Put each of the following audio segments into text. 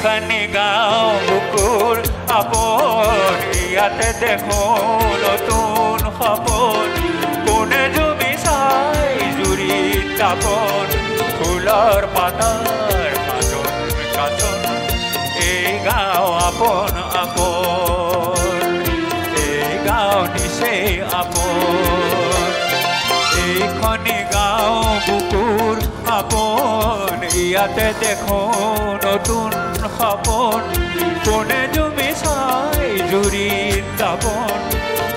এইখানি গাঁও বুকুৰ আপোন ইয়াতে দেখো নতুন সপোন কোনে জুমি চাই জুৰিত তাপন ফুলৰ পাতাৰ মাজত কাচন এই গাঁও আপোন আপোন এই গাঁও নিচেই আপোন এইখনি গাঁও বুকুৰ আপোন ইয়াতে দেখো নতুন সপোন কোনে জুমি চাই জুৰিত তাপন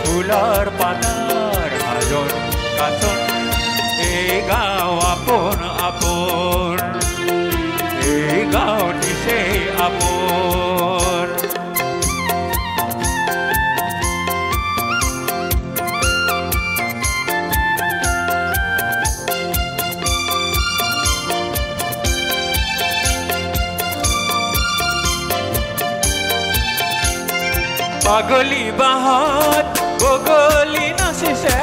ফুলৰ পাতাৰ মাজত কাচন এই গাঁও আপোন আপোন এই গাঁও নিচেই আপোন পাগলী বাঁহত বগলী নাচিছে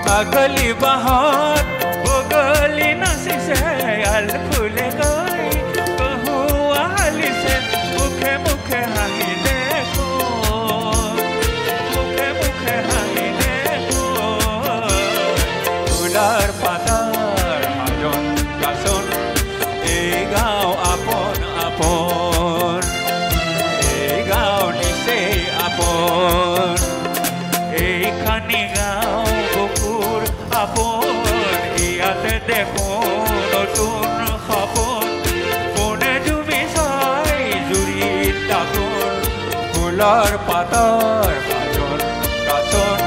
পাগলী বাঁহত বগলী নাচিছে আল ফুলে গৈ কহুৱা হালিছে মুখে মুখে হাঁহি দেখো মুখে মুখে হাঁহি দেখো ফুলৰ পাতাৰ মাজত কাচন এই গাঁও আপোন আপোন এই গাঁও নিচেই আপোন এইখানি গাঁও বুকুৰ আপোন ইয়াতে দেখো নতুন সপোন কোনে জুমি চাই জুৰিত তাপন ফুলৰ পাতাৰ মাজত কাচন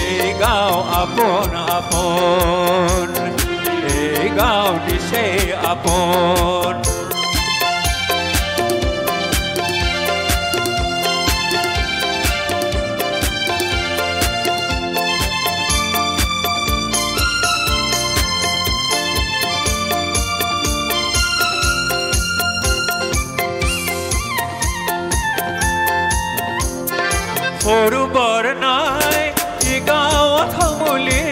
এই গাঁও আপোন আপোন এই গাঁও নিচেই আপোন সৰু বৰ নাই ই গাঁৱত সমূলি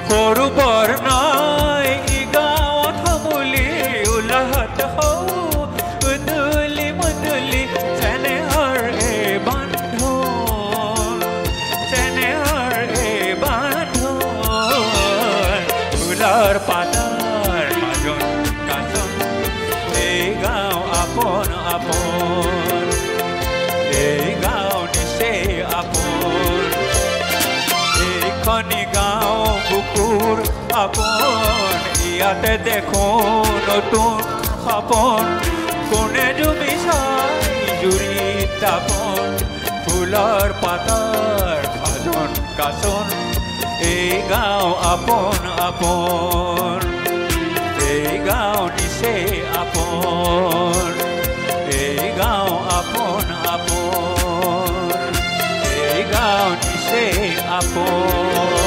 সৰু বৰ নাই ই গাঁৱত সমূলি উলাহত হৌ উদুলি মুদুলি চেনেহৰ এই বান্ধোন চেনেহৰ এই বান্ধোন ফুলৰ পাতাৰ মাজত কাচন এই গাঁও আপোন আপোন এই গাঁও নিচেই আপোন এইখনি গাঁও বুকুৰ আপোন ইয়াতে দেখো নতুন সপোন কোনে জুমি চাই জুৰিত তাপন ফুলৰ পাতাৰ মাজত কাচন এই গাঁও আপোন আপোন এই গাঁও নিচেই আপোন এই গাঁও আপোন আপোন এই গাঁও নিচেই আপোন